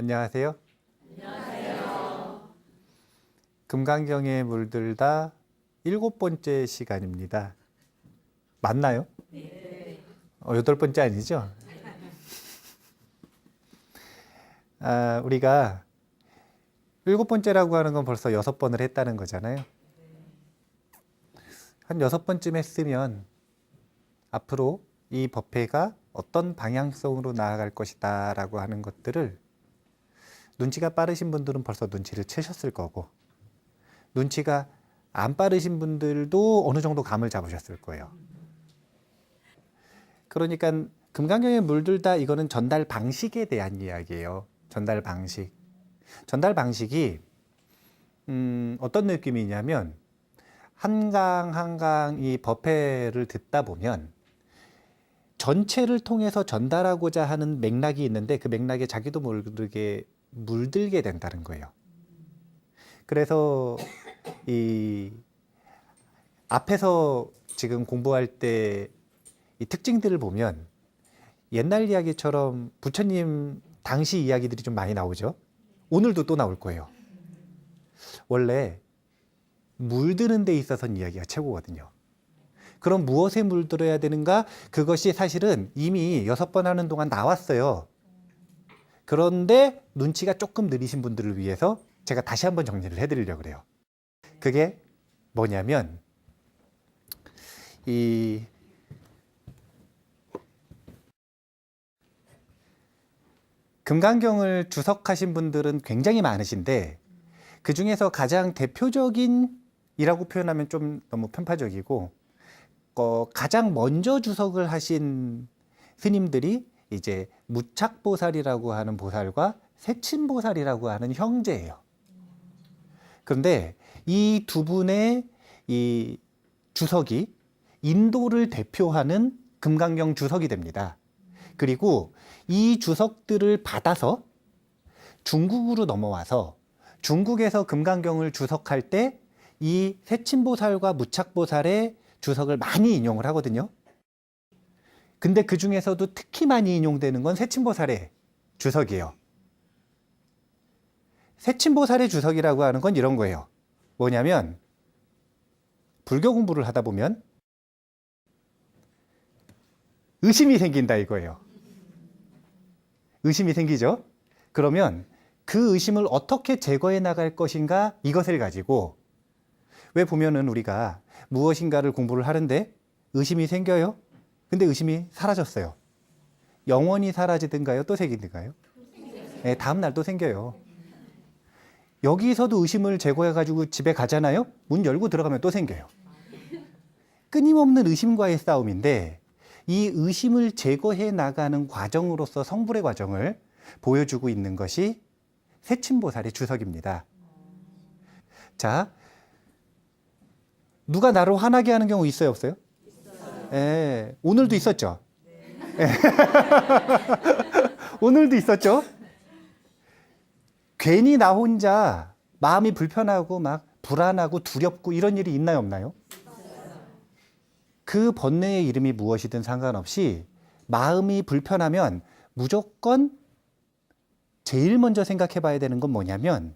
안녕하세요. 안녕하세요. 금강경에 물들다 7번째 시간입니다. 맞나요? 네. 8번째 아니죠? 우리가 7번째라고 하는 건 벌써 6번을 했다는 거잖아요. 한 6번쯤 했으면 앞으로 이 법회가 어떤 방향성으로 나아갈 것이다 라고 하는 것들을 눈치가 빠르신 분들은 벌써 눈치를 채셨을 거고, 눈치가 안 빠르신 분들도 어느 정도 감을 잡으셨을 거예요. 그러니까 금강경에 물들다 이거는 전달 방식에 대한 이야기예요. 전달 방식. 전달 방식이 어떤 느낌이냐면 한강 한강 이 법회를 듣다 보면 전체를 통해서 전달하고자 하는 맥락이 있는데 그 맥락에 자기도 모르게 물들게 된다는 거예요. 그래서 이 앞에서 지금 공부할 때 이 특징들을 보면 옛날 이야기처럼 부처님 당시 이야기들이 좀 많이 나오죠. 오늘도 또 나올 거예요. 원래 물드는 데 있어서는 이야기가 최고거든요. 그럼 무엇에 물들어야 되는가? 그것이 사실은 이미 6번 하는 동안 나왔어요. 그런데 눈치가 조금 느리신 분들을 위해서 제가 다시 한번 정리를 해드리려고 그래요. 그게 뭐냐면 이 금강경을 주석하신 분들은 굉장히 많으신데 그 중에서 가장 대표적인 이라고 표현하면 좀 너무 편파적이고 가장 먼저 주석을 하신 스님들이 이제 무착보살이라고 하는 보살과 세친보살이라고 하는 형제예요. 그런데 이 두 분의 이 주석이 인도를 대표하는 금강경 주석이 됩니다. 그리고 이 주석들을 받아서 중국으로 넘어와서 중국에서 금강경을 주석할 때 이 세친보살과 무착보살의 주석을 많이 인용을 하거든요. 근데 그 중에서도 특히 많이 인용되는 건 세친보살의 주석이에요. 세친보살의 주석이라고 하는 건 이런 거예요. 뭐냐면 불교 공부를 하다 보면 의심이 생긴다 이거예요. 의심이 생기죠? 그러면 그 의심을 어떻게 제거해 나갈 것인가 이것을 가지고 왜 보면은 우리가 무엇인가를 공부를 하는데 의심이 생겨요? 근데 의심이 사라졌어요. 영원히 사라지든가요? 또 생기든가요? 네, 다음 날 또 생겨요. 여기서도 의심을 제거해가지고 집에 가잖아요? 문 열고 들어가면 또 생겨요. 끊임없는 의심과의 싸움인데 이 의심을 제거해 나가는 과정으로서 성불의 과정을 보여주고 있는 것이 세친보살의 주석입니다. 자, 누가 나를 화나게 하는 경우 있어요, 없어요? 있어요. 예, 오늘도 있었죠? 네. 오늘도 있었죠? 괜히 나 혼자 마음이 불편하고 막 불안하고 두렵고 이런 일이 있나요, 없나요? 그 번뇌의 이름이 무엇이든 상관없이 마음이 불편하면 무조건 제일 먼저 생각해 봐야 되는 건 뭐냐면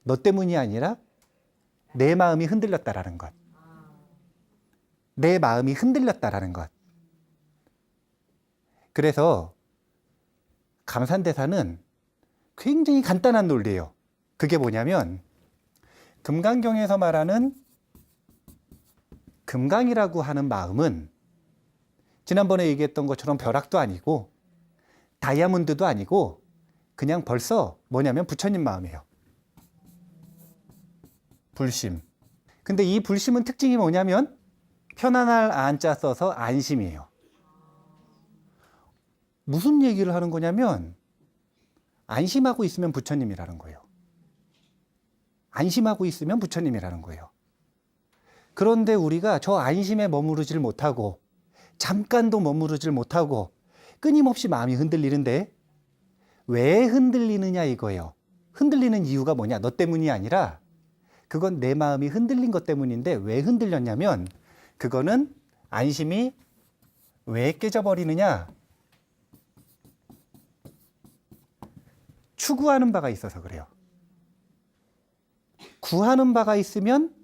너 때문이 아니라 내 마음이 흔들렸다라는 것. 내 마음이 흔들렸다라는 것. 그래서 감산대사는 굉장히 간단한 논리예요. 그게 뭐냐면 금강경에서 말하는 금강이라고 하는 마음은 지난번에 얘기했던 것처럼 벼락도 아니고 다이아몬드도 아니고 그냥 벌써 뭐냐면 부처님 마음이에요. 불심. 근데 이 불심은 특징이 뭐냐면 편안할 안자 써서 안심이에요. 무슨 얘기를 하는 거냐면 안심하고 있으면 부처님이라는 거예요. 안심하고 있으면 부처님이라는 거예요. 그런데 우리가 저 안심에 머무르질 못하고 잠깐도 머무르질 못하고 끊임없이 마음이 흔들리는데 왜 흔들리느냐 이거예요. 흔들리는 이유가 뭐냐? 너 때문이 아니라 그건 내 마음이 흔들린 것 때문인데 왜 흔들렸냐면 그거는 안심이 왜 깨져버리느냐? 추구하는 바가 있어서 그래요. 구하는 바가 있으면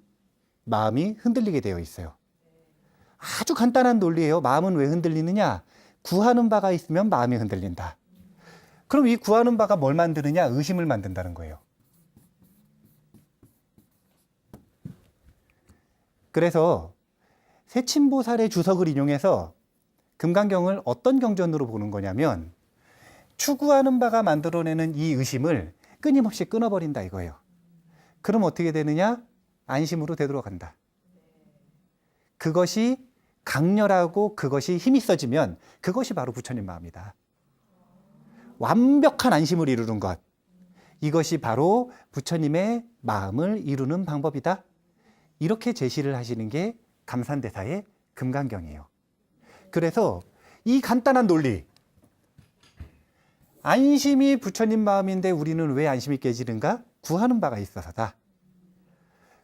마음이 흔들리게 되어 있어요. 아주 간단한 논리예요. 마음은 왜 흔들리느냐? 구하는 바가 있으면 마음이 흔들린다. 그럼 이 구하는 바가 뭘 만드느냐? 의심을 만든다는 거예요. 그래서 세친보살의 주석을 인용해서 금강경을 어떤 경전으로 보는 거냐면 추구하는 바가 만들어내는 이 의심을 끊임없이 끊어버린다 이거예요. 그럼 어떻게 되느냐? 안심으로 되돌아간다. 그것이 강렬하고 그것이 힘이 써지면 그것이 바로 부처님 마음이다. 완벽한 안심을 이루는 것. 이것이 바로 부처님의 마음을 이루는 방법이다. 이렇게 제시를 하시는 게 감산대사의 금강경이에요. 그래서 이 간단한 논리, 안심이 부처님 마음인데 우리는 왜 안심이 깨지는가? 구하는 바가 있어서다.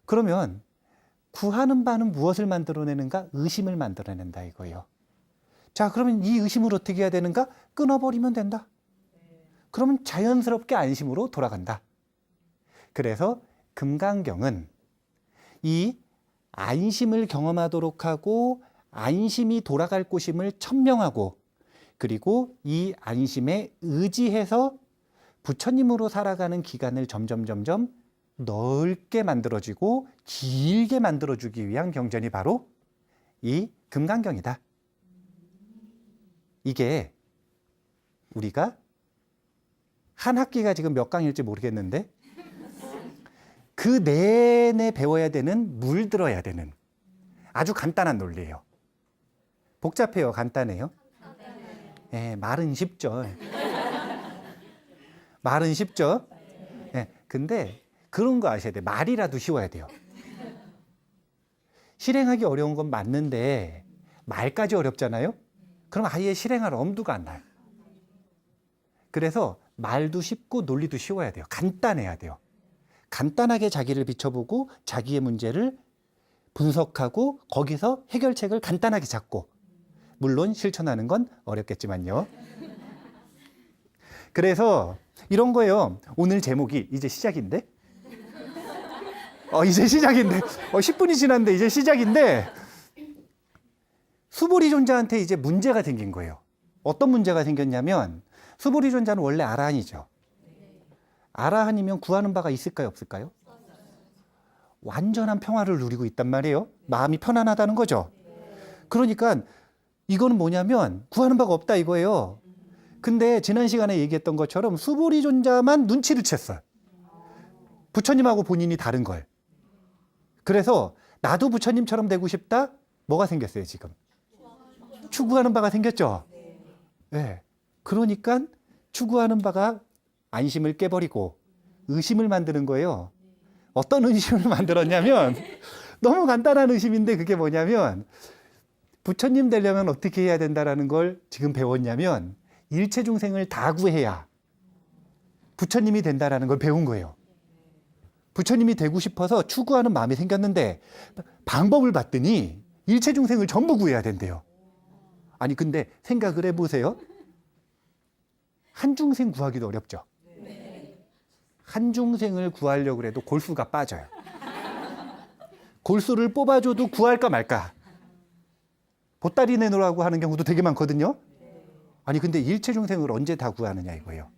그러면 구하는 바는 무엇을 만들어내는가? 의심을 만들어낸다 이거예요. 자, 그러면 이 의심을 어떻게 해야 되는가? 끊어버리면 된다. 그러면 자연스럽게 안심으로 돌아간다. 그래서 금강경은 이 안심을 경험하도록 하고 안심이 돌아갈 곳임을 천명하고 그리고 이 안심에 의지해서 부처님으로 살아가는 기간을 점점 넓게 만들어지고 길게 만들어주기 위한 경전이 바로 이 금강경이다. 이게 우리가 한 학기가 지금 몇 강일지 모르겠는데 그 내내 배워야 되는, 물들어야 되는 아주 간단한 논리예요. 복잡해요? 간단해요? 예, 말은 쉽죠. 말은 쉽죠. 예, 근데 그런 거 아셔야 돼요. 말이라도 쉬워야 돼요. 실행하기 어려운 건 맞는데 말까지 어렵잖아요. 그럼 아예 실행할 엄두가 안 나요. 그래서 말도 쉽고 논리도 쉬워야 돼요. 간단해야 돼요. 간단하게 자기를 비춰보고 자기의 문제를 분석하고 거기서 해결책을 간단하게 잡고, 물론 실천하는 건 어렵겠지만요. 그래서 이런 거예요. 오늘 제목이 이제 시작인데? 이제 시작인데? 10분이 지났는데 이제 시작인데 수보리존자한테 이제 문제가 생긴 거예요. 어떤 문제가 생겼냐면 수보리존자는 원래 아라한이죠. 아라한이면 구하는 바가 있을까요? 없을까요? 완전한 평화를 누리고 있단 말이에요. 마음이 편안하다는 거죠. 그러니까 이거는 뭐냐면 구하는 바가 없다 이거예요. 근데 지난 시간에 얘기했던 것처럼 수보리존자만 눈치를 챘어요. 부처님하고 본인이 다른 걸. 그래서 나도 부처님처럼 되고 싶다? 뭐가 생겼어요 지금? 추구하는 바가 생겼죠. 네. 그러니까 추구하는 바가 안심을 깨버리고 의심을 만드는 거예요. 어떤 의심을 만들었냐면 너무 간단한 의심인데 그게 뭐냐면 부처님 되려면 어떻게 해야 된다라는 걸 지금 배웠냐면 일체 중생을 다 구해야 부처님이 된다라는 걸 배운 거예요. 부처님이 되고 싶어서 추구하는 마음이 생겼는데 방법을 봤더니 일체 중생을 전부 구해야 된대요. 아니 근데 생각을 해보세요. 한 중생 구하기도 어렵죠. 한 중생을 구하려고 해도 골수가 빠져요. 골수를 뽑아줘도 구할까 말까. 보따리 내놓으라고 하는 경우도 되게 많거든요. 아니 근데 일체 중생을 언제 다 구하느냐 이거예요.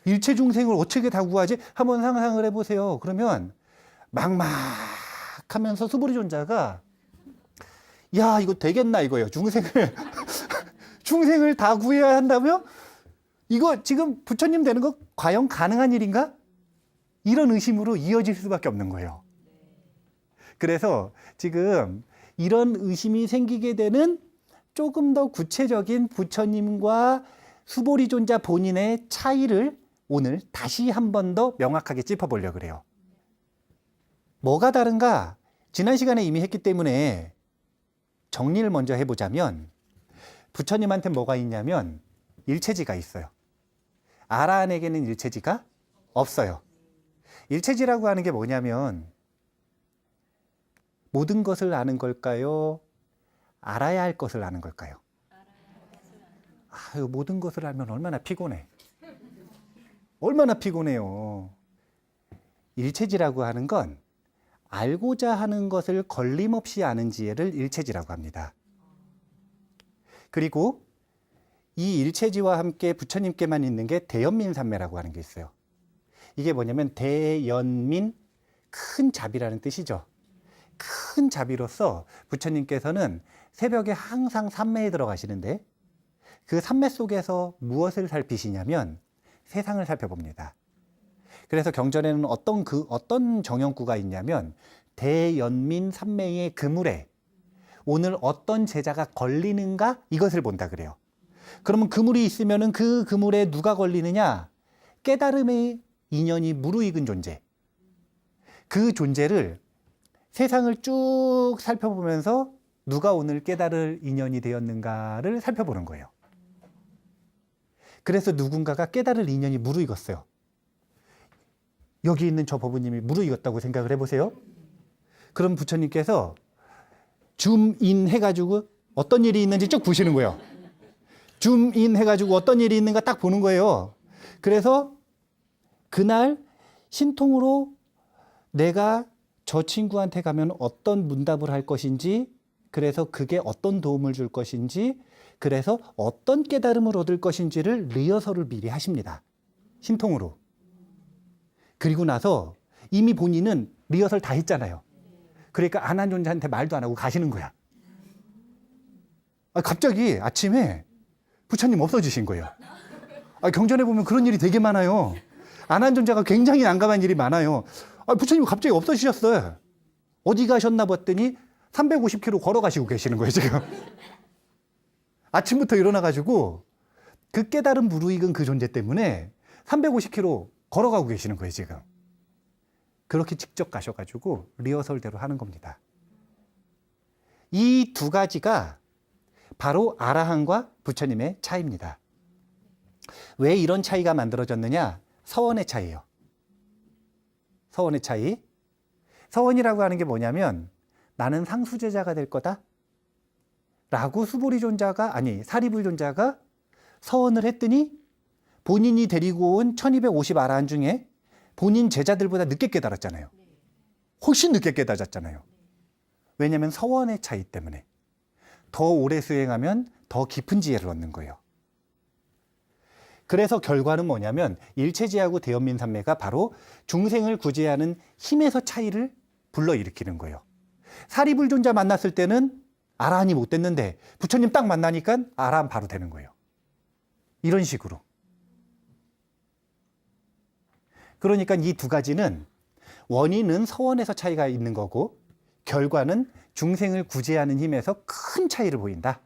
일체 중생을 어떻게 다 구하지? 한번 상상을 해보세요. 그러면 막막하면서 수보리존자가 야 이거 되겠나 이거예요. 중생을 다 구해야 한다며? 이거 지금 부처님 되는 거 과연 가능한 일인가? 이런 의심으로 이어질 수밖에 없는 거예요. 그래서 지금 이런 의심이 생기게 되는 조금 더 구체적인 부처님과 수보리존자 본인의 차이를 오늘 다시 한 번 더 명확하게 짚어보려고 그래요. 뭐가 다른가? 지난 시간에 이미 했기 때문에 정리를 먼저 해보자면 부처님한테 뭐가 있냐면 일체지가 있어요. 아라한에게는 일체지가 없어요. 일체지라고 하는 게 뭐냐면 모든 것을 아는 걸까요? 알아야 할 것을 아는 걸까요? 모든 것을 알면 얼마나 피곤해. 얼마나 피곤해요. 일체지라고 하는 건 알고자 하는 것을 걸림없이 아는 지혜를 일체지라고 합니다. 그리고 이 일체지와 함께 부처님께만 있는 게 대연민삼매라고 하는 게 있어요. 이게 뭐냐면 대연민, 큰 자비라는 뜻이죠. 큰 자비로서 부처님께서는 새벽에 항상 삼매에 들어가시는데 그 삼매 속에서 무엇을 살피시냐면 세상을 살펴봅니다. 그래서 경전에는 어떤 정형구가 있냐면 대연민 삼매의 그물에 오늘 어떤 제자가 걸리는가 이것을 본다 그래요. 그러면 그물이 있으면은 그 그물에 누가 걸리느냐? 깨달음의 인연이 무르익은 존재. 그 존재를 세상을 쭉 살펴보면서 누가 오늘 깨달을 인연이 되었는가를 살펴보는 거예요. 그래서 누군가가 깨달을 인연이 무르익었어요. 여기 있는 저 법부님이 무르익었다고 생각을 해보세요. 그럼 부처님께서 줌인 해가지고 어떤 일이 있는지 쭉 보시는 거예요. 줌인 해가지고 어떤 일이 있는가 딱 보는 거예요. 그래서 그날 신통으로 내가 저 친구한테 가면 어떤 문답을 할 것인지, 그래서 그게 어떤 도움을 줄 것인지, 그래서 어떤 깨달음을 얻을 것인지를 리허설을 미리 하십니다. 신통으로. 그리고 나서 이미 본인은 리허설 다 했잖아요. 그러니까 안한 존재한테 말도 안 하고 가시는 거야. 갑자기 아침에 부처님 없어지신 거예요. 경전에 보면 그런 일이 되게 많아요. 안한 존재가 굉장히 난감한 일이 많아요. 부처님 갑자기 없어지셨어요. 어디 가셨나 봤더니 350km 걸어가시고 계시는 거예요, 지금. 아침부터 일어나가지고 그 깨달은 무르익은 그 존재 때문에 350km 걸어가고 계시는 거예요, 지금. 그렇게 직접 가셔가지고 리허설대로 하는 겁니다. 이 두 가지가 바로 아라한과 부처님의 차이입니다. 왜 이런 차이가 만들어졌느냐? 서원의 차이예요. 서원의 차이. 서원이라고 하는 게 뭐냐면 나는 상수제자가 될 거다 라고 사리불존자가 서원을 했더니 본인이 데리고 온 1250 아라한 중에 본인 제자들보다 늦게 깨달았잖아요. 훨씬 늦게 깨달았잖아요. 왜냐하면 서원의 차이 때문에. 더 오래 수행하면 더 깊은 지혜를 얻는 거예요. 그래서 결과는 뭐냐면 일체지하고 대연민삼매가 바로 중생을 구제하는 힘에서 차이를 불러일으키는 거예요. 사리불존자 만났을 때는 아라한이 못 됐는데 부처님 딱 만나니까 아라한 바로 되는 거예요. 이런 식으로. 그러니까 이 두 가지는 원인은 서원에서 차이가 있는 거고 결과는 중생을 구제하는 힘에서 큰 차이를 보인다.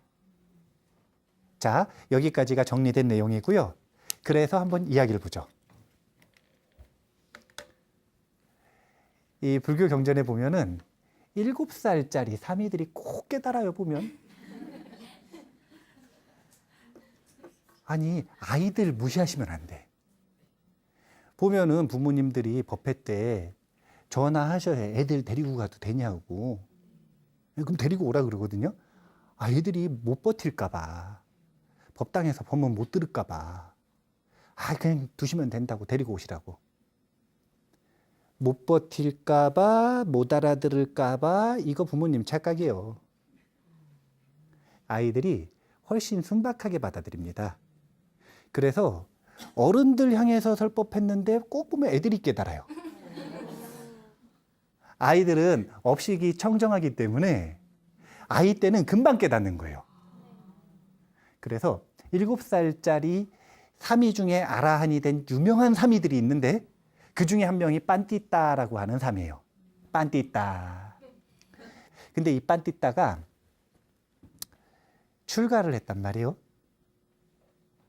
자, 여기까지가 정리된 내용이고요. 그래서 한번 이야기를 보죠. 이 불교 경전에 보면은 7살짜리 사미들이 꼭 깨달아요, 보면. 아니, 아이들 무시하시면 안 돼. 보면은 부모님들이 법회 때 전화하셔야 애들 데리고 가도 되냐고. 그럼 데리고 오라 그러거든요. 애들이 못 버틸까봐. 법당에서 법문 못 들을까봐. 그냥 두시면 된다고 데리고 오시라고. 못 버틸까봐, 못 알아들을까봐, 이거 부모님 착각이에요. 아이들이 훨씬 순박하게 받아들입니다. 그래서 어른들 향해서 설법했는데 꼭 보면 애들이 깨달아요. 아이들은 업식이 청정하기 때문에 아이 때는 금방 깨닫는 거예요. 그래서 7살짜리 사미 중에 아라한이 된 유명한 사미들이 있는데 그 중에 한 명이 빤띠따라고 하는 사미예요. 빤띠따. 근데 이 빤띠따가 출가를 했단 말이에요.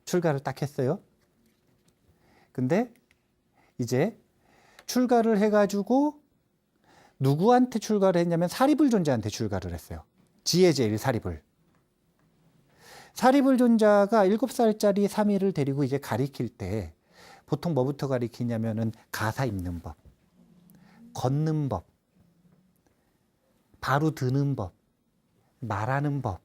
출가를 딱 했어요. 근데 이제 출가를 해가지고 누구한테 출가를 했냐면 사리불존자한테 출가를 했어요. 지혜제일 사리불. 사리불존자가 7살짜리 사미를 데리고 이제 가리킬 때 보통 뭐부터 가리키냐면은 가사 입는 법, 걷는 법, 바로 드는 법, 말하는 법.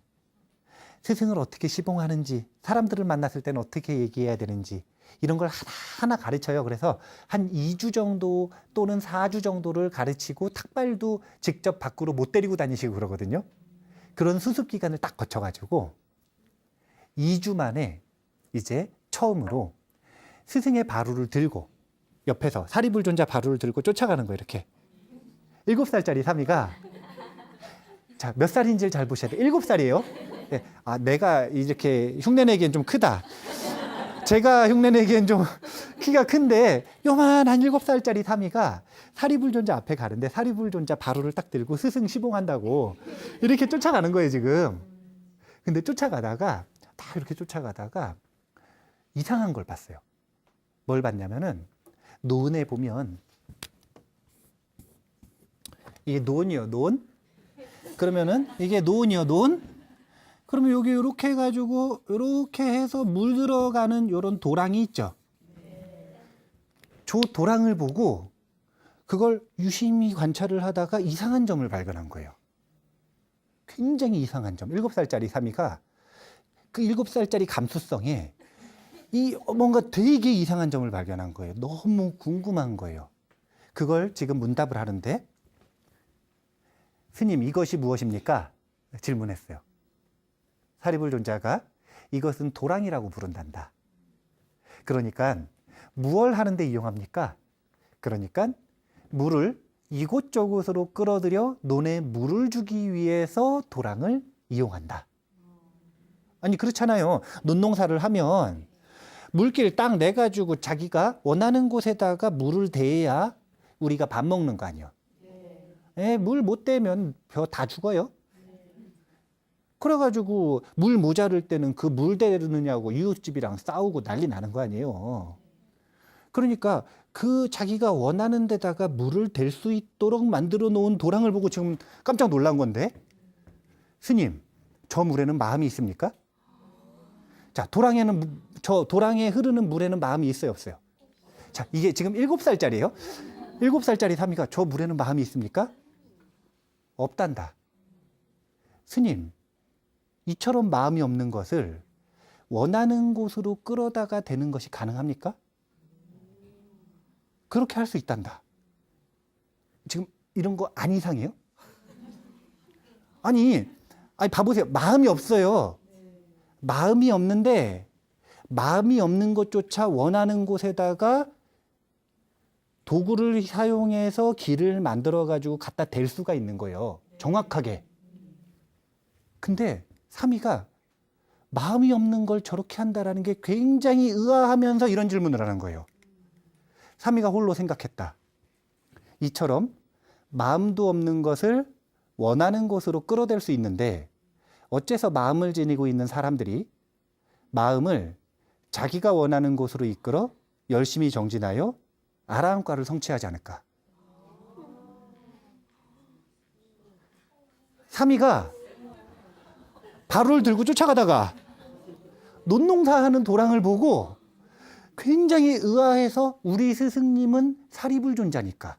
스승을 어떻게 시봉하는지, 사람들을 만났을 때는 어떻게 얘기해야 되는지 이런 걸 하나하나 가르쳐요. 그래서 한 2주 정도 또는 4주 정도를 가르치고 탁발도 직접 밖으로 못 데리고 다니시고 그러거든요. 그런 수습 기간을 딱 거쳐가지고 2주 만에 이제 처음으로 스승의 바루를 들고 옆에서 사리불존자 바루를 들고 쫓아가는 거예요. 이렇게 7살짜리 사미가 자, 몇 살인지를 잘 보셔야 돼요. 7살이에요. 네. 아, 내가 이렇게 흉내내기엔 좀 크다. 제가 흉내내기엔 좀 키가 큰데 요만한 7살짜리 사미가 사리불존자 앞에 가는데 사리불존자 바루를 딱 들고 스승 시봉한다고 이렇게 쫓아가는 거예요, 지금. 근데 쫓아가다가 다 이렇게 쫓아가다가 이상한 걸 봤어요. 뭘 봤냐면은 논에 보면 이게 논이요, 논. 그러면은 이게 논이요, 논. 그러면 여기 이렇게 해가지고 이렇게 해서 물 들어가는 요런 도랑이 있죠. 저 도랑을 보고 그걸 유심히 관찰을 하다가 이상한 점을 발견한 거예요. 굉장히 이상한 점. 7살짜리 사미가 그 7살짜리 감수성에 이 뭔가 되게 이상한 점을 발견한 거예요. 너무 궁금한 거예요. 그걸 지금 문답을 하는데 스님 이것이 무엇입니까? 질문했어요. 사리불존자가 이것은 도랑이라고 부른단다. 그러니까 무얼 하는데 이용합니까? 그러니까 물을 이곳저곳으로 끌어들여 논에 물을 주기 위해서 도랑을 이용한다. 아니 그렇잖아요. 논농사를 하면 물길 딱 내가지고 자기가 원하는 곳에다가 물을 대야 우리가 밥 먹는 거 아니에요. 예, 물 못 대면 벼 다 죽어요. 그래가지고 물 모자랄 때는 그 물 대느냐고 이웃집이랑 싸우고 난리 나는 거 아니에요. 그러니까 그 자기가 원하는 데다가 물을 댈 수 있도록 만들어 놓은 도랑을 보고 지금 깜짝 놀란 건데 스님, 저 물에는 마음이 있습니까? 자, 저 도랑에 흐르는 물에는 마음이 있어요, 없어요? 자, 이게 지금 7살짜리예요. 7살짜리 사미가 저 물에는 마음이 있습니까? 없단다. 스님, 이처럼 마음이 없는 것을 원하는 곳으로 끌어다가 되는 것이 가능합니까? 그렇게 할 수 있단다. 지금 이런 거 안 이상해요? 아니 봐보세요. 마음이 없어요. 마음이 없는데 마음이 없는 것조차 원하는 곳에다가 도구를 사용해서 길을 만들어 가지고 갖다 댈 수가 있는 거예요. 정확하게. 근데 사미가 마음이 없는 걸 저렇게 한다라는 게 굉장히 의아하면서 이런 질문을 하는 거예요. 사미가 홀로 생각했다. 이처럼 마음도 없는 것을 원하는 곳으로 끌어댈 수 있는데 어째서 마음을 지니고 있는 사람들이 마음을 자기가 원하는 곳으로 이끌어 열심히 정진하여 아라한과를 성취하지 않을까. 사미가 바루를 들고 쫓아가다가 논농사하는 도랑을 보고 굉장히 의아해서 우리 스승님은 사리불존자니까.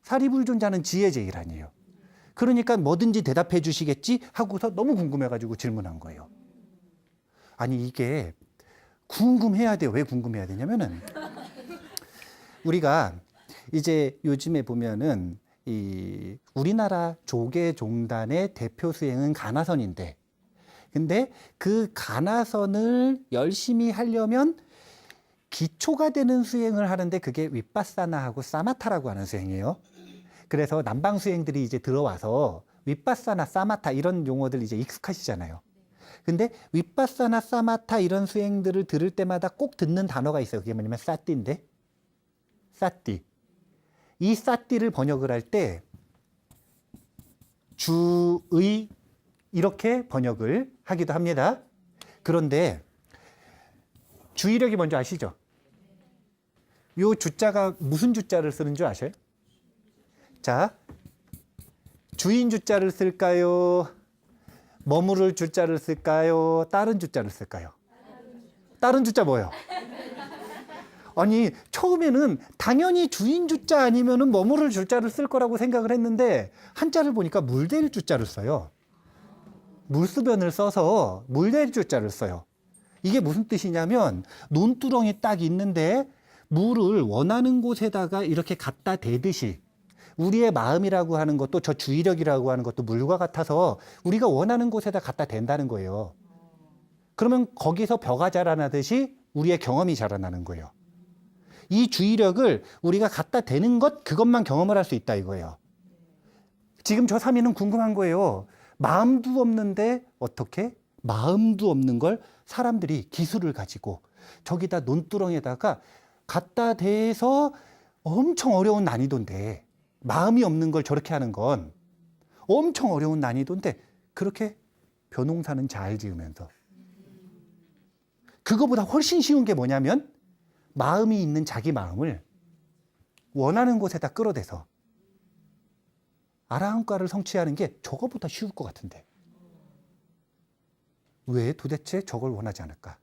사리불존자는 지혜제일 아니에요. 그러니까 뭐든지 대답해 주시겠지 하고서 너무 궁금해가지고 질문한 거예요. 아니 이게 궁금해야 돼요. 왜 궁금해야 되냐면은 우리가 이제 요즘에 보면은 이 우리나라 조계종단의 대표 수행은 가나선인데 근데 그 가나선을 열심히 하려면 기초가 되는 수행을 하는데 그게 윗바사나하고 사마타라고 하는 수행이에요. 그래서 남방 수행들이 이제 들어와서 윗바사나, 사마타 이런 용어들 이제 익숙하시잖아요. 근데 윗바사나, 사마타 이런 수행들을 들을 때마다 꼭 듣는 단어가 있어요. 그게 뭐냐면 사띠인데, 사띠. 이 사띠를 번역을 할 때 주의 이렇게 번역을 하기도 합니다. 그런데 주의력이 뭔지 아시죠? 요 주자가 무슨 주자를 쓰는 줄 아세요? 자, 주인 주자를 쓸까요? 머무를 주자를 쓸까요? 다른 주자를 쓸까요? 다른 주자 뭐예요? 아니 처음에는 당연히 주인 주자 아니면은 머무를 주자를 쓸 거라고 생각을 했는데 한자를 보니까 물댈 주자를 써요. 물수변을 써서 물대주자를 써요. 이게 무슨 뜻이냐면 논두렁이 딱 있는데 물을 원하는 곳에다가 이렇게 갖다 대듯이 우리의 마음이라고 하는 것도 저 주의력이라고 하는 것도 물과 같아서 우리가 원하는 곳에다 갖다 댄다는 거예요. 그러면 거기서 벼가 자라나듯이 우리의 경험이 자라나는 거예요. 이 주의력을 우리가 갖다 대는 것, 그것만 경험을 할 수 있다 이거예요. 지금 저 3인은 궁금한 거예요. 마음도 없는데 어떻게? 마음도 없는 걸 사람들이 기술을 가지고 저기다 논두렁에다가 갖다 대서 엄청 어려운 난이도인데 마음이 없는 걸 저렇게 하는 건 엄청 어려운 난이도인데 그렇게 벼농사는 잘 지으면서 그거보다 훨씬 쉬운 게 뭐냐면 마음이 있는 자기 마음을 원하는 곳에다 끌어대서 아라한과를 성취하는 게 저거보다 쉬울 것 같은데 왜 도대체 저걸 원하지 않을까?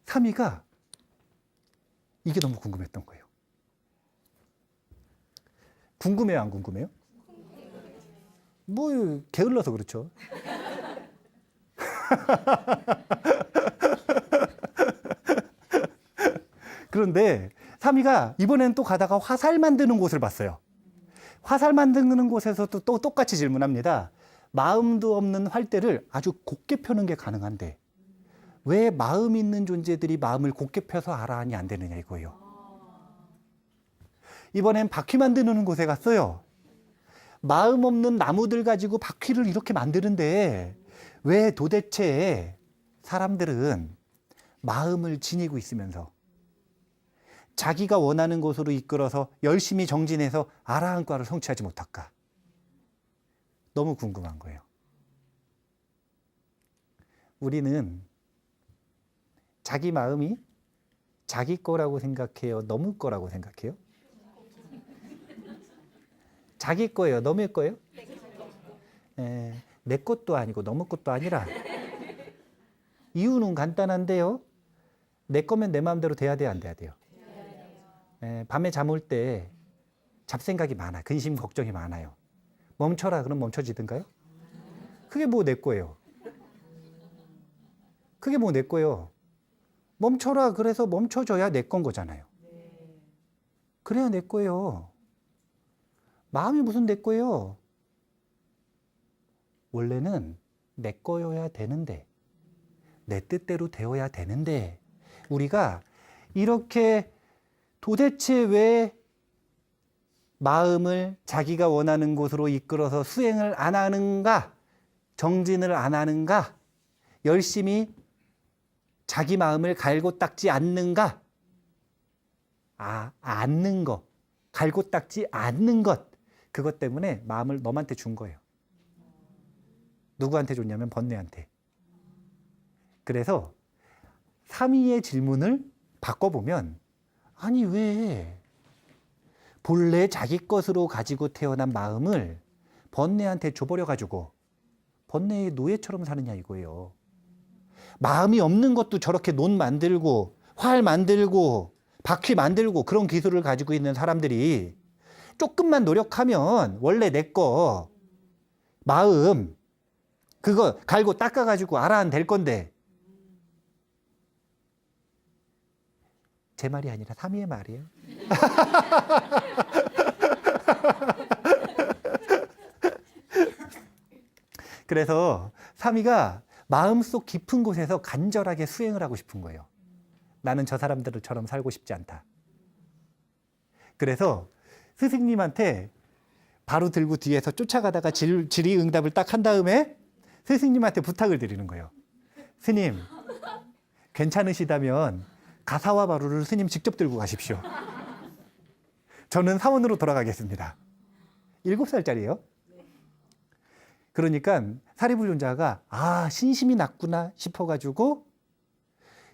3위가 이게 너무 궁금했던 거예요. 궁금해요, 안 궁금해요? 뭐 게을러서 그렇죠. 그런데 3위가 이번에는 또 가다가 화살 만드는 곳을 봤어요. 화살 만드는 곳에서도 또 똑같이 질문합니다. 마음도 없는 활대를 아주 곱게 펴는 게 가능한데 왜 마음 있는 존재들이 마음을 곱게 펴서 알아하니 안 되느냐 이거예요. 이번엔 바퀴 만드는 곳에 갔어요. 마음 없는 나무들 가지고 바퀴를 이렇게 만드는데 왜 도대체 사람들은 마음을 지니고 있으면서 자기가 원하는 곳으로 이끌어서 열심히 정진해서 아라한과를 성취하지 못할까? 너무 궁금한 거예요. 우리는 자기 마음이 자기 거라고 생각해요? 너무 거라고 생각해요? 자기 거예요? 너무 거예요? 내 것도 아니고 너무 것도 아니라 이유는 간단한데요. 내 거면 내 마음대로 돼야 돼요? 안 돼야 돼요? 밤에 잠 올 때 잡생각이 많아. 근심 걱정이 많아요. 멈춰라 그럼 멈춰지든가요? 그게 뭐 내 거예요? 그게 뭐 내 거예요? 멈춰라 그래서 멈춰줘야 내 건 거잖아요. 그래야 내 거예요. 마음이 무슨 내 거예요? 원래는 내 거여야 되는데 내 뜻대로 되어야 되는데 우리가 이렇게 도대체 왜 마음을 자기가 원하는 곳으로 이끌어서 수행을 안 하는가? 정진을 안 하는가? 열심히 자기 마음을 갈고 닦지 않는가? 않는 거. 갈고 닦지 않는 것. 그것 때문에 마음을 너한테 준 거예요. 누구한테 줬냐면 번뇌한테. 그래서 3위의 질문을 바꿔보면 아니 왜 본래 자기 것으로 가지고 태어난 마음을 번뇌한테 줘버려가지고 번뇌의 노예처럼 사느냐 이거예요. 마음이 없는 것도 저렇게 논 만들고 활 만들고 바퀴 만들고 그런 기술을 가지고 있는 사람들이 조금만 노력하면 원래 내 거 마음 그거 갈고 닦아가지고 알아야 될 건데 제 말이 아니라 3위의 말이에요. 그래서 3위가 마음속 깊은 곳에서 간절하게 수행을 하고 싶은 거예요. 나는 저 사람들처럼 살고 싶지 않다. 그래서 스승님한테 바로 들고 뒤에서 쫓아가다가 질의응답을 딱 한 다음에 스승님한테 부탁을 드리는 거예요. 스님, 괜찮으시다면 가사와 바루를 스님 직접 들고 가십시오. 저는 사원으로 돌아가겠습니다. 7살짜리예요. 그러니까 사리불륜자가 신심이 났구나 싶어가지고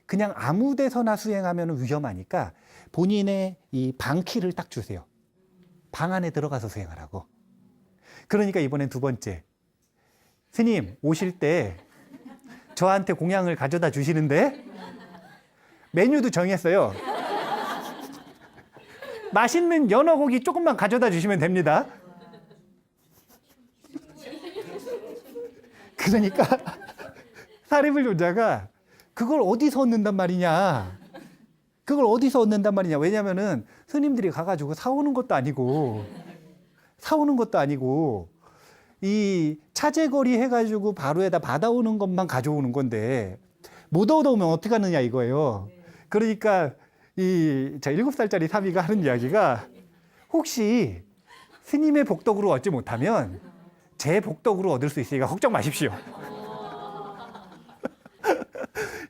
그냥 아무 데서나 수행하면 위험하니까 본인의 이 방키를 딱 주세요. 방 안에 들어가서 수행하라고. 그러니까 이번엔 두 번째. 스님 오실 때 저한테 공양을 가져다 주시는데 메뉴도 정했어요. 맛있는 연어고기 조금만 가져다 주시면 됩니다. 그러니까 사리불존자가 그걸 어디서 얻는단 말이냐. 그걸 어디서 얻는단 말이냐. 왜냐면은 스님들이 가가지고 사오는 것도 아니고 이 차제거리 해가지고 바로에다 받아오는 것만 가져오는 건데 못 얻어오면 어떻게 하느냐 이거예요. 그러니까 이 7살짜리 사미가 하는 이야기가 혹시 스님의 복덕으로 얻지 못하면 제 복덕으로 얻을 수 있으니까 걱정 마십시오.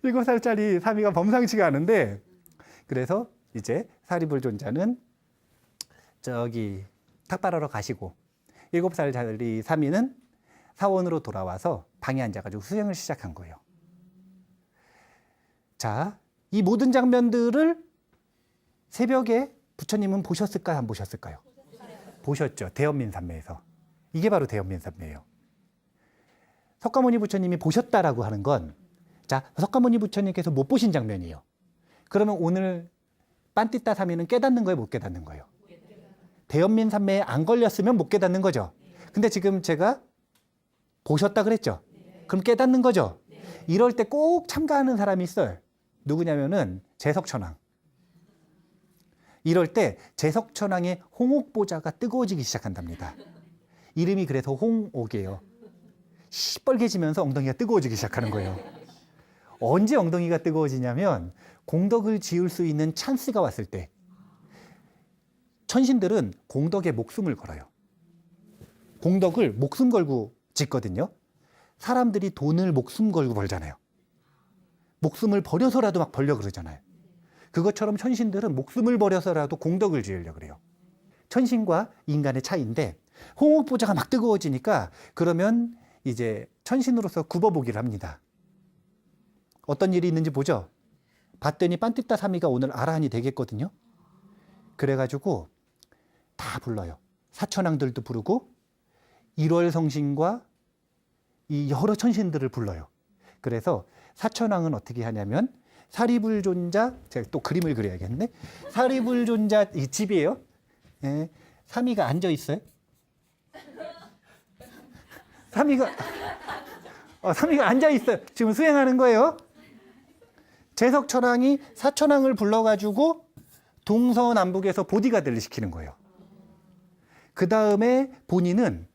7살짜리 사미가 범상치가 않은데 그래서 이제 사리불존자는 저기 탁발하러 가시고 7살짜리 사미는 사원으로 돌아와서 방에 앉아가지고 수행을 시작한 거예요. 자, 이 모든 장면들을 새벽에 부처님은 보셨을까요? 안 보셨을까요? 보셨죠. 대연민산매에서. 이게 바로 대연민산매예요. 석가모니 부처님이 보셨다라고 하는 건 자, 석가모니 부처님께서 못 보신 장면이에요. 그러면 오늘 빤띠따 사미는 깨닫는 거예요? 못 깨닫는 거예요? 대연민산매에 안 걸렸으면 못 깨닫는 거죠. 근데 지금 제가 보셨다 그랬죠. 그럼 깨닫는 거죠. 이럴 때 꼭 참가하는 사람이 있어요. 누구냐면은 재석천왕. 이럴 때 재석천왕의 홍옥보자가 뜨거워지기 시작한답니다. 이름이 그래서 홍옥이에요. 시뻘개지면서 엉덩이가 뜨거워지기 시작하는 거예요. 언제 엉덩이가 뜨거워지냐면 공덕을 지을 수 있는 찬스가 왔을 때 천신들은 공덕에 목숨을 걸어요. 공덕을 목숨 걸고 짓거든요. 사람들이 돈을 목숨 걸고 벌잖아요. 목숨을 버려서라도 막 벌려 그러잖아요. 그것처럼 천신들은 목숨을 버려서라도 공덕을 지으려고 그래요. 천신과 인간의 차이인데 홍옥보자가 막 뜨거워지니까 그러면 이제 천신으로서 굽어보기를 합니다. 어떤 일이 있는지 보죠. 봤더니 빤띠따 사미가 오늘 아라한이 되겠거든요. 그래가지고 다 불러요. 사천왕들도 부르고 일월성신과 이 여러 천신들을 불러요. 그래서 사천왕은 어떻게 하냐면 사리불존자, 제가 또 그림을 그려야겠네. 사리불존자 이 집이에요. 예, 사미가 앉아 있어요. 사미가 앉아 있어요. 지금 수행하는 거예요. 재석천왕이 사천왕을 불러가지고 동서남북에서 보디가드를 시키는 거예요. 그 다음에 본인은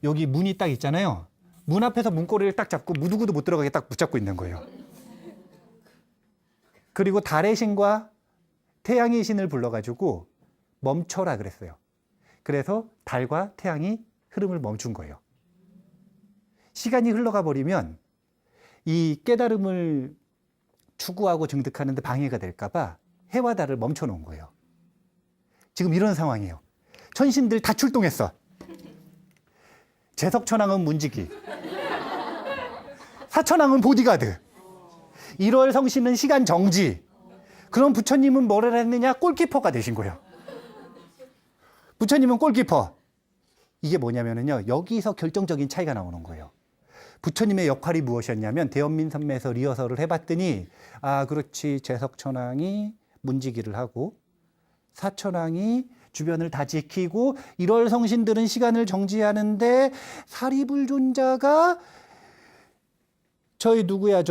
여기 문이 딱 있잖아요. 문 앞에서 문고리를 딱 잡고 누구도 못 들어가게 딱 붙잡고 있는 거예요. 그리고 달의 신과 태양의 신을 불러가지고 멈춰라 그랬어요. 그래서 달과 태양이 흐름을 멈춘 거예요. 시간이 흘러가 버리면 이 깨달음을 추구하고 증득하는데 방해가 될까봐 해와 달을 멈춰 놓은 거예요. 지금 이런 상황이에요. 천신들 다 출동했어. 재석천왕은 문지기, 사천왕은 보디가드, 일월성신은 시간 정지. 그럼 부처님은 뭐를 했느냐? 골키퍼가 되신 거예요. 부처님은 골키퍼. 이게 뭐냐면요, 여기서 결정적인 차이가 나오는 거예요. 부처님의 역할이 무엇이었냐면 대연민산매에서 리허설을 해봤더니 아 그렇지, 재석천왕이 문지기를 하고 사천왕이 주변을 다 지키고 일월성신들은 시간을 정지하는데 사리불존자가 저희 누구야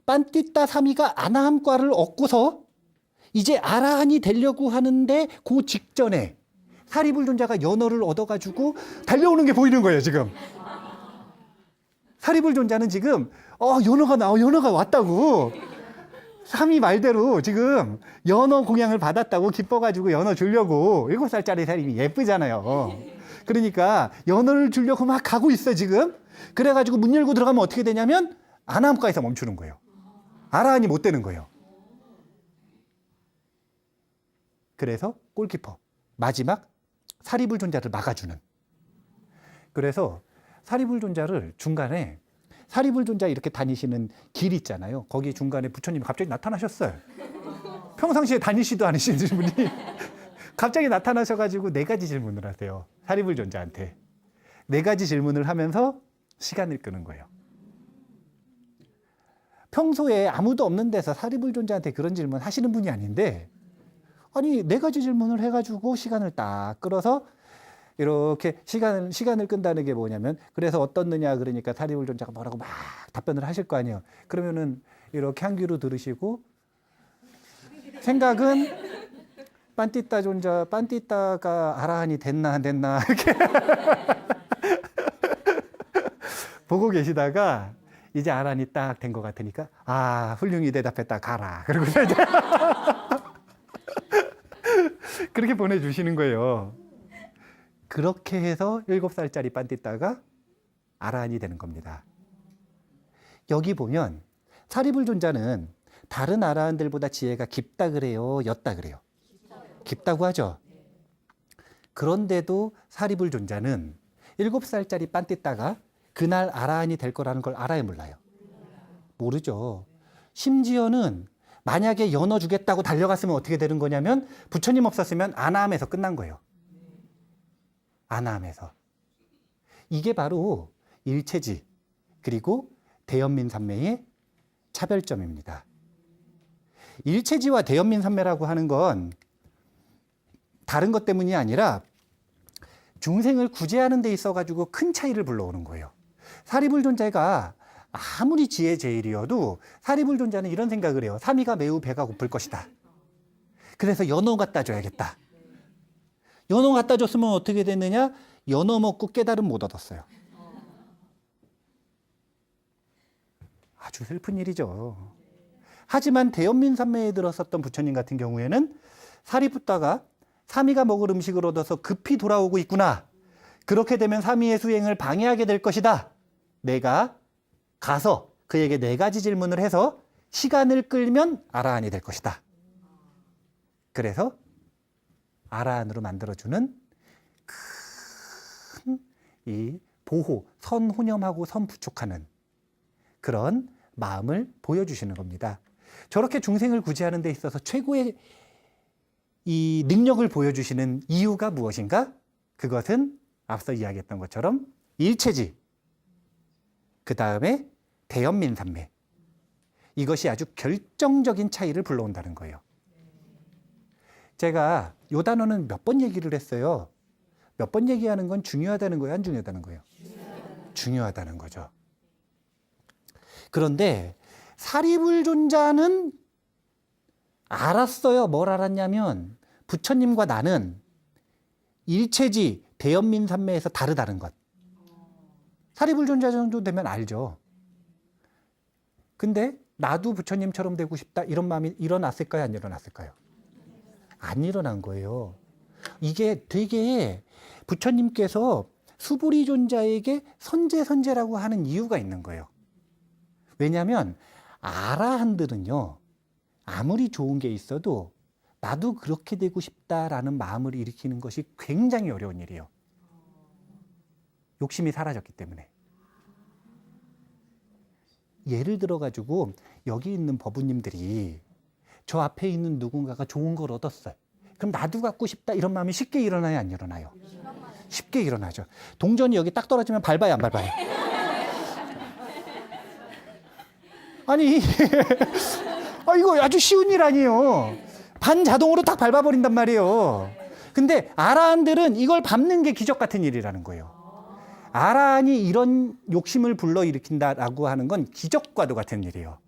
빤띠따 사미가 아나함과를 얻고서 이제 아라한이 되려고 하는데 그 직전에 사리불존자가 연어를 얻어가지고 달려오는 게 보이는 거예요. 지금 사리불존자는 지금 연어가 왔다고 사미 말대로 지금 연어 공양을 받았다고 기뻐가지고 연어 주려고 7살짜리 사람이 예쁘잖아요. 그러니까 연어를 주려고 막 가고 있어 지금. 그래가지고 문 열고 들어가면 어떻게 되냐면 아나함과에서 멈추는 거예요. 아라한이 못 되는 거예요. 그래서 골키퍼 마지막 사리불존자를 막아주는. 그래서 사리불존자를 중간에 사리불존자 이렇게 다니시는 길 있잖아요. 거기 중간에 부처님이 갑자기 나타나셨어요. 평상시에 다니시도 않으시는 분이 갑자기 나타나셔가지고 4가지 질문을 하세요. 사리불존자한테 4가지 질문을 하면서 시간을 끄는 거예요. 평소에 아무도 없는 데서 사리불존자한테 그런 질문 하시는 분이 아닌데 아니 4가지 질문을 해가지고 시간을 딱 끌어서 이렇게 시간을 끈다는 게 뭐냐면 그래서 어떻느냐 그러니까 사리불존자가 뭐라고 막 답변을 하실 거 아니에요. 그러면은 이렇게 한 귀로 들으시고 생각은 빤띠따 존자, 빤띠따가 아라한이 됐나 안 됐나 이렇게 보고 계시다가 이제 아라한이 딱 된 것 같으니까 아 훌륭히 대답했다 가라. 그리고 이제 그렇게 보내주시는 거예요. 그렇게 해서 7살짜리 빤띠따가 아라한이 되는 겁니다. 여기 보면 사리불존자는 다른 아라한들보다 지혜가 깊다 그래요? 옅다 그래요? 깊다고 하죠. 그런데도 사리불존자는 7살짜리 빤띠따가 그날 아라한이 될 거라는 걸 알아요, 몰라요? 모르죠. 심지어는 만약에 연어 주겠다고 달려갔으면 어떻게 되는 거냐면 부처님 없었으면 아나함에서 끝난 거예요. 아나함에서. 이게 바로 일체지 그리고 대연민산매의 차별점입니다. 일체지와 대연민산매라고 하는 건 다른 것 때문이 아니라 중생을 구제하는 데 있어가지고 큰 차이를 불러오는 거예요. 사리불존자가 아무리 지혜 제일이어도 사리불존자는 이런 생각을 해요. 삼위가 매우 배가 고플 것이다. 그래서 연어 갖다 줘야겠다. 연어 갖다 줬으면 어떻게 됐느냐? 연어 먹고 깨달음 못 얻었어요. 아주 슬픈 일이죠. 하지만 대연민산매에 들었었던 부처님 같은 경우에는 사리붓다가 삼위가 먹을 음식을 얻어서 급히 돌아오고 있구나. 그렇게 되면 삼위의 수행을 방해하게 될 것이다. 내가 가서 그에게 4가지 질문을 해서 시간을 끌면 아라한이 될 것이다. 그래서 아라한으로 만들어주는 큰 이 보호, 선호념하고 선부촉하는 그런 마음을 보여주시는 겁니다. 저렇게 중생을 구제하는 데 있어서 최고의 이 능력을 보여주시는 이유가 무엇인가? 그것은 앞서 이야기했던 것처럼 일체지, 그 다음에 대연민산매. 이것이 아주 결정적인 차이를 불러온다는 거예요. 제가 이 단어는 몇 번 얘기를 했어요. 몇 번 얘기하는 건 중요하다는 거예요? 안 중요하다는 거예요? 중요하다는 거죠. 그런데 사리불존자는 알았어요. 뭘 알았냐면 부처님과 나는 일체지 대연민산매에서 다르다는 것. 사리불존자 정도 되면 알죠. 근데 나도 부처님처럼 되고 싶다 이런 마음이 일어났을까요? 안 일어났을까요? 안 일어난 거예요. 이게 되게 부처님께서 수보리존자에게 선제라고 하는 이유가 있는 거예요. 왜냐하면 아라한들은요. 아무리 좋은 게 있어도 나도 그렇게 되고 싶다라는 마음을 일으키는 것이 굉장히 어려운 일이에요. 욕심이 사라졌기 때문에. 예를 들어가지고 여기 있는 법우님들이 저 앞에 있는 누군가가 좋은 걸 얻었어요. 그럼 나도 갖고 싶다 이런 마음이 쉽게 일어나요? 안 일어나요? 쉽게 일어나죠. 동전이 여기 딱 떨어지면 밟아요? 안 밟아요? 아니 이거 아주 쉬운 일 아니에요. 반자동으로 딱 밟아버린단 말이에요. 근데 아라한들은 이걸 밟는 게 기적 같은 일이라는 거예요. 아라한이 이런 욕심을 불러일으킨다라고 하는 건 기적과도 같은 일이에요.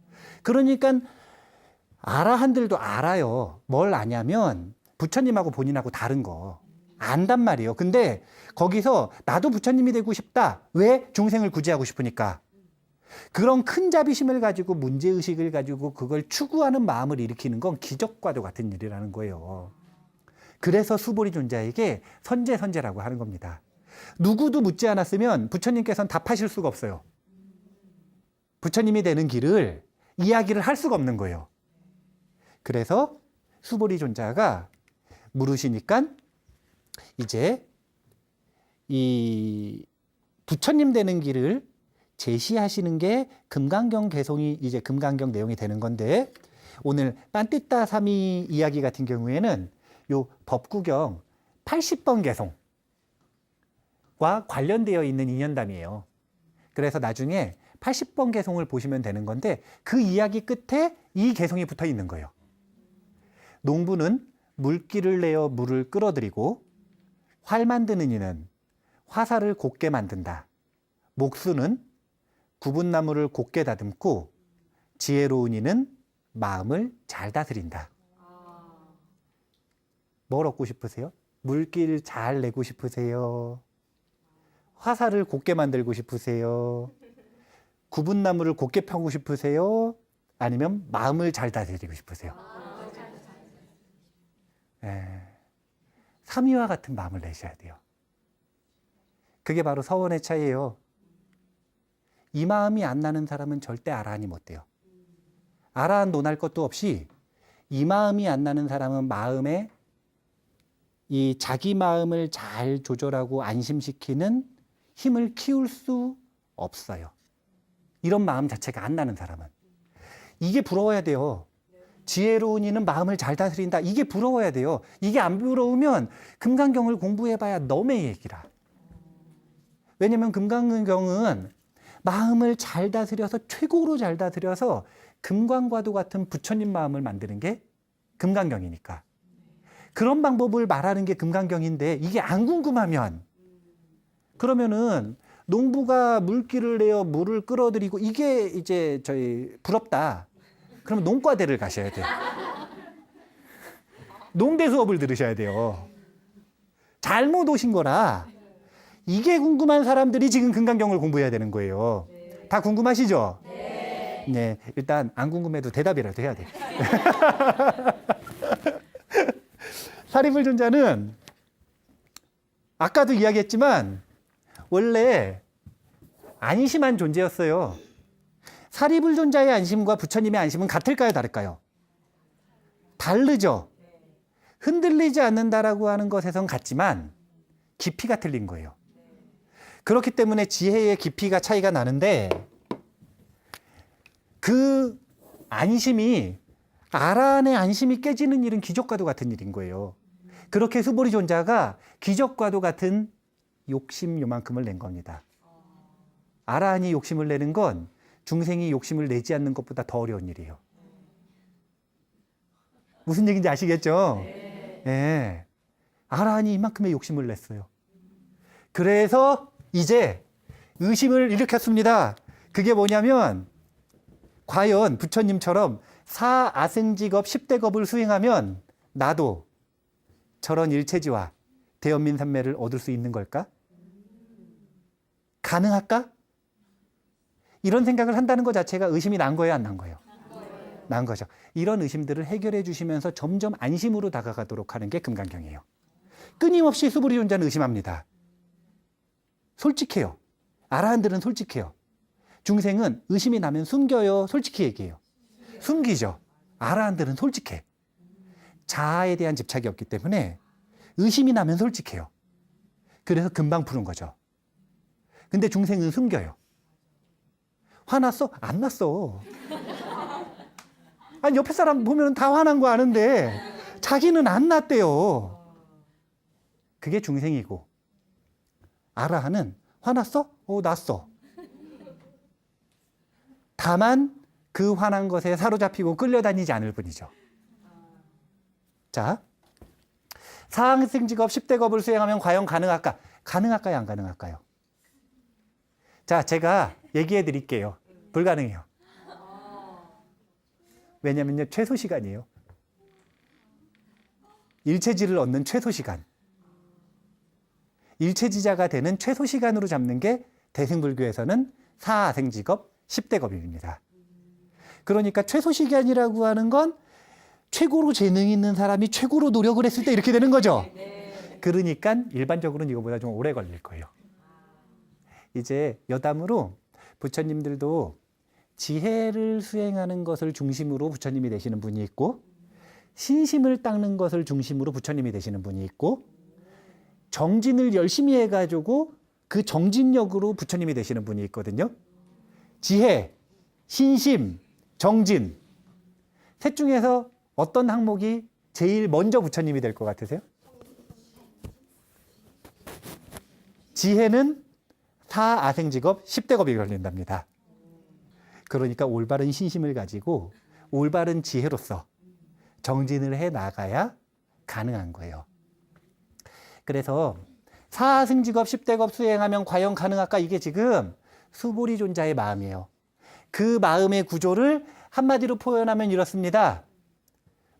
그러니까 아라한들도 알아요. 뭘 아냐면 부처님하고 본인하고 다른 거 안단 말이에요. 근데 거기서 나도 부처님이 되고 싶다. 왜? 중생을 구제하고 싶으니까. 그런 큰 자비심을 가지고 문제의식을 가지고 그걸 추구하는 마음을 일으키는 건 기적과도 같은 일이라는 거예요. 그래서 수보리존자에게 선제라고 하는 겁니다. 누구도 묻지 않았으면 부처님께서는 답하실 수가 없어요. 부처님이 되는 길을 이야기를 할 수가 없는 거예요. 그래서 수보리존자가 물으시니까 이제 이 부처님 되는 길을 제시하시는 게 금강경 개송이 이제 금강경 내용이 되는 건데 오늘 빤띠따 삼이 이야기 같은 경우에는 요 법구경 80번 개송과 관련되어 있는 인연담이에요. 그래서 나중에 80번 개송을 보시면 되는 건데 그 이야기 끝에 이 개송이 붙어 있는 거예요. 농부는 물기를 내어 물을 끌어들이고 활 만드는 이는 화살을 곱게 만든다. 목수는 굽은 나무를 곱게 다듬고 지혜로운 이는 마음을 잘 다스린다. 뭘 얻고 싶으세요? 물길 잘 내고 싶으세요? 화살을 곱게 만들고 싶으세요? 굽은 나무를 곱게 펴고 싶으세요? 아니면 마음을 잘 다스리고 싶으세요? 삼위와 같은 마음을 내셔야 돼요. 그게 바로 서원의 차이예요. 이 마음이 안 나는 사람은 절대 아라한이 못 돼요. 아라한 논할 것도 없이 이 마음이 안 나는 사람은 마음에 이 자기 마음을 잘 조절하고 안심시키는 힘을 키울 수 없어요. 이런 마음 자체가 안 나는 사람은. 이게 부러워야 돼요. 지혜로운 이는 마음을 잘 다스린다. 이게 부러워야 돼요. 이게 안 부러우면 금강경을 공부해봐야 너의 얘기라. 왜냐면 금강경은 마음을 잘 다스려서 최고로 잘 다스려서 금강과도 같은 부처님 마음을 만드는 게 금강경이니까. 그런 방법을 말하는 게 금강경인데 이게 안 궁금하면 그러면은 농부가 물기를 내어 물을 끌어들이고 이게 이제 저희 부럽다. 그러면 농과대를 가셔야 돼요. 농대 수업을 들으셔야 돼요. 잘못 오신 거라 이게 궁금한 사람들이 지금 금강경을 공부해야 되는 거예요. 다 궁금하시죠? 네. 일단 안 궁금해도 대답이라도 해야 돼. 사리불존자는 아까도 이야기했지만 원래 안심한 존재였어요. 사리불존자의 안심과 부처님의 안심은 같을까요, 다를까요? 다르죠. 흔들리지 않는다라고 하는 것에선 같지만 깊이가 틀린 거예요. 그렇기 때문에 지혜의 깊이가 차이가 나는데 그 안심이 아라한의 안심이 깨지는 일은 기적과도 같은 일인 거예요. 그렇게 수보리존자가 기적과도 같은 욕심 요만큼을 낸 겁니다. 아라한이 욕심을 내는 건 중생이 욕심을 내지 않는 것보다 더 어려운 일이에요. 무슨 얘기인지 아시겠죠? 네. 아라한이 이만큼의 욕심을 냈어요. 그래서 이제 의심을 일으켰습니다. 그게 뭐냐면 과연 부처님처럼 사아승직업 10대겁을 수행하면 나도 저런 일체지와 대연민산매를 얻을 수 있는 걸까? 가능할까? 이런 생각을 한다는 것 자체가 의심이 난 거예요, 안 난 거예요? 난 거죠. 이런 의심들을 해결해 주시면서 점점 안심으로 다가가도록 하는 게 금강경이에요. 끊임없이 수부리존자는 의심합니다. 솔직해요. 아라한들은 솔직해요. 중생은 의심이 나면 숨겨요, 솔직히 얘기해요? 숨기죠. 아라한들은 솔직해. 자아에 대한 집착이 없기 때문에 의심이 나면 솔직해요. 그래서 금방 푸는 거죠. 근데 중생은 숨겨요. 화났어? 안 났어. 아니, 옆에 사람 보면 다 화난 거 아는데 자기는 안 났대요. 그게 중생이고 아라한은 화났어? 났어. 다만 그 화난 것에 사로잡히고 끌려다니지 않을 뿐이죠. 자, 사항승직업 10대겁을 수행하면 과연 가능할까? 가능할까요? 안 가능할까요? 자, 제가 얘기해 드릴게요. 불가능해요. 왜냐면요, 최소 시간이에요. 일체지를 얻는 최소 시간. 일체지자가 되는 최소 시간으로 잡는 게 대승불교에서는 사아생직업 10대겁입니다. 그러니까 최소 시간이라고 하는 건 최고로 재능이 있는 사람이 최고로 노력을 했을 때 이렇게 되는 거죠. 그러니까 일반적으로는 이거보다 좀 오래 걸릴 거예요. 이제 여담으로 부처님들도 지혜를 수행하는 것을 중심으로 부처님이 되시는 분이 있고 신심을 닦는 것을 중심으로 부처님이 되시는 분이 있고 정진을 열심히 해가지고 그 정진력으로 부처님이 되시는 분이 있거든요. 지혜, 신심, 정진 셋 중에서 어떤 항목이 제일 먼저 부처님이 될 것 같으세요? 지혜는 사아생직업 10대겁이 걸린답니다. 그러니까 올바른 신심을 가지고 올바른 지혜로서 정진을 해 나가야 가능한 거예요. 그래서 사승직업 10대급 수행하면 과연 가능할까? 이게 지금 수보리존자의 마음이에요. 그 마음의 구조를 한마디로 표현하면 이렇습니다.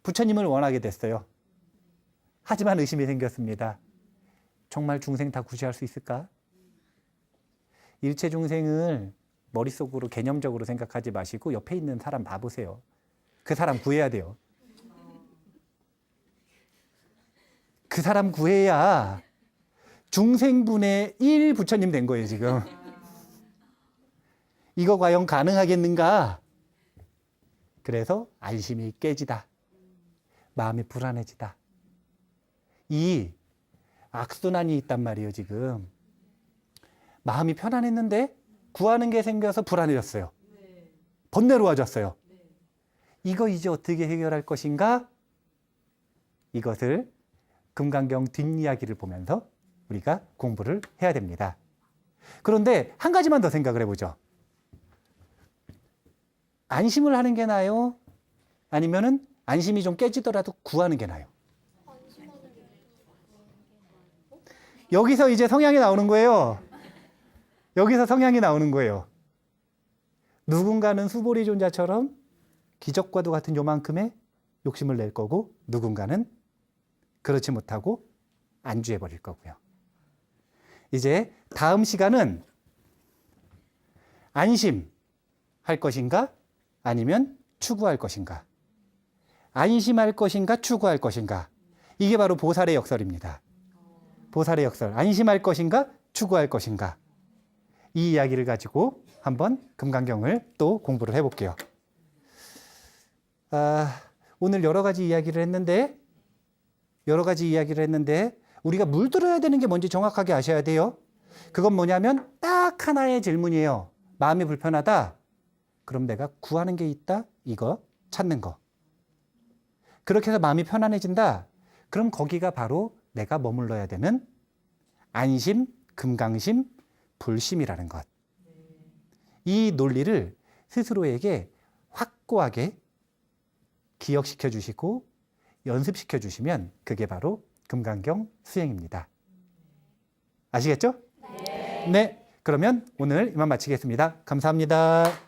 부처님을 원하게 됐어요. 하지만 의심이 생겼습니다. 정말 중생 다 구제할 수 있을까? 일체 중생을 머릿속으로 개념적으로 생각하지 마시고 옆에 있는 사람 봐보세요. 그 사람 구해야 돼요. 그 사람 구해야 중생분의 1 부처님 된 거예요, 지금. 이거 과연 가능하겠는가? 그래서 안심이 깨지다. 마음이 불안해지다. 이 악순환이 있단 말이에요, 지금. 마음이 편안했는데 구하는 게 생겨서 불안해졌어요. 번뇌로워졌어요. 이거 이제 어떻게 해결할 것인가? 이것을 금강경 뒷이야기를 보면서 우리가 공부를 해야 됩니다. 그런데 한 가지만 더 생각을 해보죠. 안심을 하는 게 나아요? 아니면은 안심이 좀 깨지더라도 구하는 게 나아요? 여기서 이제 성향이 나오는 거예요. 여기서 성향이 나오는 거예요. 누군가는 수보리존자처럼 기적과도 같은 요만큼의 욕심을 낼 거고, 누군가는 그렇지 못하고 안주해 버릴 거고요. 이제 다음 시간은 안심할 것인가 아니면 추구할 것인가, 안심할 것인가 추구할 것인가, 이게 바로 보살의 역설입니다. 보살의 역설, 안심할 것인가 추구할 것인가, 이 이야기를 가지고 한번 금강경을 또 공부를 해볼게요. 오늘 여러 가지 이야기를 했는데 우리가 물들어야 되는 게 뭔지 정확하게 아셔야 돼요. 그건 뭐냐면 딱 하나의 질문이에요. 마음이 불편하다. 그럼 내가 구하는 게 있다. 이거 찾는 거. 그렇게 해서 마음이 편안해진다. 그럼 거기가 바로 내가 머물러야 되는 안심, 금강심, 불심이라는 것. 이 논리를 스스로에게 확고하게 기억시켜 주시고 연습시켜 주시면 그게 바로 금강경 수행입니다. 아시겠죠? 네. 그러면 오늘 이만 마치겠습니다. 감사합니다.